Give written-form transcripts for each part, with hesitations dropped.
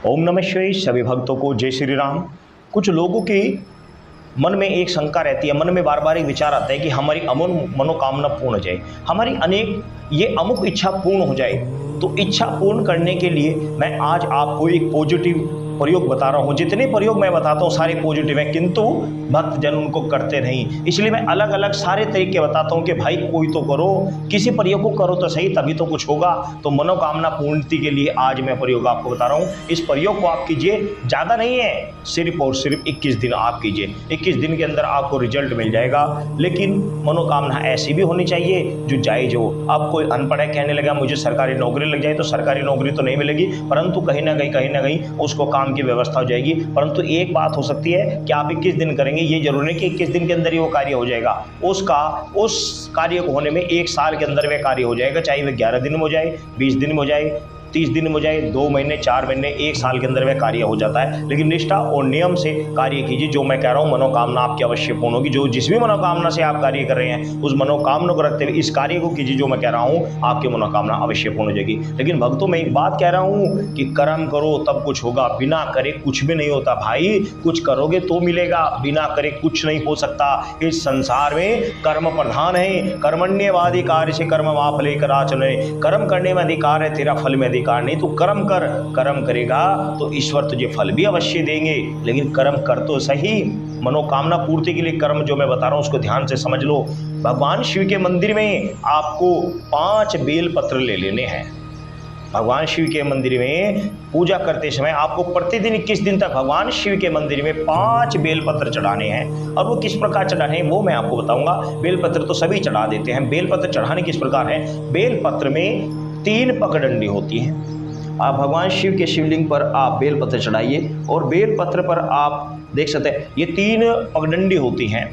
ओम नमः शिवाय। सभी भक्तों को जय श्री राम। कुछ लोगों के मन में एक शंका रहती है, मन में बार बार एक विचार आता है कि हमारी अमूल मनोकामना पूर्ण हो जाए, हमारी अनेक ये अमुक इच्छा पूर्ण हो जाए। तो इच्छा पूर्ण करने के लिए मैं आज आपको एक पॉजिटिव प्रयोग बता रहा हूँ। जितने प्रयोग मैं बताता हूँ सारे पॉजिटिव हैं, किंतु भक्तजन उनको करते नहीं। इसलिए मैं अलग अलग सारे तरीके बताता हूँ कि भाई कोई तो करो, किसी प्रयोग को करो तो सही, तभी तो कुछ होगा। तो मनोकामना पूर्ति के लिए आज मैं प्रयोग आपको बता रहा हूँ। इस प्रयोग को आप कीजिए, ज़्यादा नहीं है, सिर्फ और सिर्फ 21 दिन आप कीजिए। 21 दिन के अंदर आपको रिजल्ट मिल जाएगा। लेकिन मनोकामना ऐसी भी होनी चाहिए जो जायज़ हो। अब कोई अनपढ़ है कहने लगा मुझे सरकारी नौकरी लग जाए, तो सरकारी नौकरी तो नहीं मिलेगी, परंतु कहीं ना कहीं उसको काम की व्यवस्था हो जाएगी। परंतु एक बात हो सकती है कि आप 21 दिन करेंगे, ये जरूरी नहीं कि 21 दिन के अंदर ही वो कार्य हो जाएगा। उस कार्य को होने में 1 साल के अंदर वह कार्य हो जाएगा, चाहे वह 11 दिन में हो जाए, 20 दिन में हो जाए, 30 दिन में हो जाए, 2 महीने, 4 महीने, 1 साल के अंदर वह कार्य हो जाता है। लेकिन निष्ठा और नियम से कार्य कीजिए। जो मैं कह रहा हूँ मनोकामना आपकी अवश्य पूर्ण होगी। जो जिस भी मनोकामना से आप कार्य कर रहे हैं उस मनोकामना को रखते हुए इस कार्य को कीजिए। जो मैं कह रहा हूँ आपकी मनोकामना अवश्य पूर्ण हो जाएगी। लेकिन भक्तों मैं एक बात कह रहा हूँ कि कर्म करो तब कुछ होगा, बिना करे कुछ भी नहीं होता। भाई कुछ करोगे तो मिलेगा, बिना करे कुछ नहीं हो सकता। इस संसार में कर्म प्रधान है, कर्मण्यवाधिकार से कर्म आप लेकर आचले। कर्म करने में अधिकार है, तेरा फल में अधिकार नहीं। तो कर्म कर, कर्म करेगा तो ईश्वर तुझे फल भी अवश्य देंगे। लेकिन कर्म कर तो सही। मनोकामना पूर्ति के लिए कर्म जो मैं बता रहा हूं उसको ध्यान से समझ लो। भगवान शिव के मंदिर में आपको 5 बेलपत्र ले लेने हैं। भगवान शिव के मंदिर में पूजा करते समय आपको प्रतिदिन 21 दिन तक भगवान शिव के मंदिर में 5 बेलपत्र चढ़ाने हैं। और वो किस प्रकार चढ़ाने हैं वो मैं आपको बताऊंगा। बेलपत्र तो सभी चढ़ा देते हैं, बेलपत्र चढ़ाने किस प्रकार है। बेलपत्र में 3 पगडंडी होती हैं। आप भगवान शिव के शिवलिंग पर आप बेलपत्र चढ़ाइए और बेलपत्र पर आप देख सकते हैं ये 3 पगडंडी होती हैं,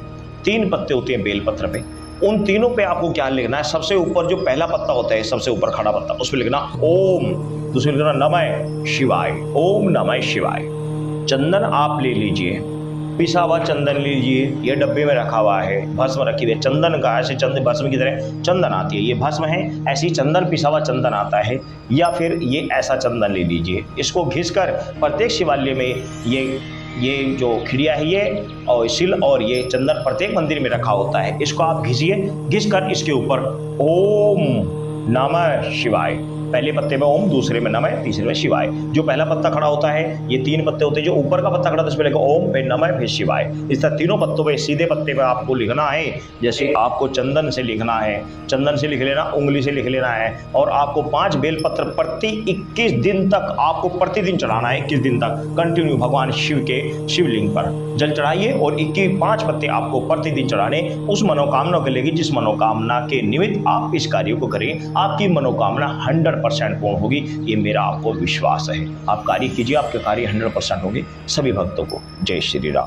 3 पत्ते होते हैं बेलपत्र पे। उन तीनों पे आपको क्या लिखना है। सबसे ऊपर जो पहला पत्ता होता है, सबसे ऊपर खड़ा पत्ता, उस पर लिखना ओम, दूसरे लिखना नमः शिवाय, ओम नमः शिवाय। चंदन आप ले लीजिए, पिसा हुआ चंदन लीजिए, ये डब्बे में रखा हुआ है, भस्म रखी हुई है। चंदन का ऐसे चंदन भस्म की तरह चंदन आती है, ये भस्म है, ऐसी चंदन पिसा हुआ चंदन आता है। या फिर ये ऐसा चंदन ले लीजिए, इसको घिसकर प्रत्येक शिवालय में ये जो खिड़िया है ये और सिल और ये चंदन प्रत्येक मंदिर में रखा होता है। इसको आप घिसिए, घिसकर इसके ऊपर ओम नमः शिवाय, पहले पत्ते में ओम, दूसरे में नमः, तीसरे में शिवाय। जो पहला पत्ता खड़ा होता है, ये 3 पत्ते होते हैं। जो ऊपर का पत्ता खड़ा होता है उसमें लिखो ओम, फिर नमः, फिर शिवाय। इस तरह तीनों पत्तों पे सीधे पत्ते पे आपको लिखना है। जैसे आपको चंदन से लिखना है, चंदन से लिख लेना, उंगली से लिख लेना है। और आपको 5 बेलपत्र प्रति 21 दिन तक आपको प्रतिदिन चढ़ाना है। 21 दिन तक कंटिन्यू भगवान शिव के शिवलिंग पर जल चढ़ाइए और 5 पत्ते आपको प्रतिदिन चढ़ाने उस मनोकामना के लिए जिस मनोकामना के निमित्त आप इस कार्य को करें। आपकी मनोकामना 100% पूर्ण होगी, ये मेरा आपको विश्वास है। आप कार्य कीजिए, आपके कार्य 100% होंगे। सभी भक्तों को जय श्री राम।